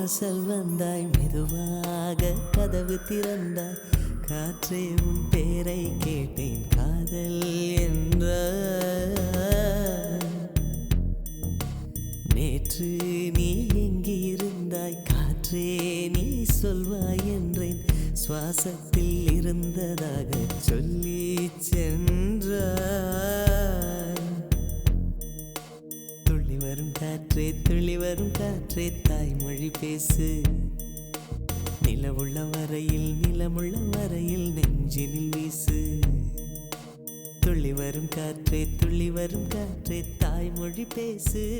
வாசல் வந்தாய், மெதுவாக கதவு திறந்தாய். காற்றே உன் பேரை கேட்டேன், காதல் என்ற. நேற்று நீ எங்கிருந்தாய், காற்றே நீ சொல்வாய் என்றேன். சுவாசத்தில் இருந்ததாக சொல்லி சென்றாய். துள்ளி வரும் காற்றே, துள்ளி வரும் காற்றே, தாய்மொழி பேசு. நிலவுள்ள வரையில், நிலமுள்ள வரையில் நெஞ்சினில் வீசு. துள்ளி வரும் காற்றே, துள்ளி வரும் காற்றே, தாய்மொழி பேசு.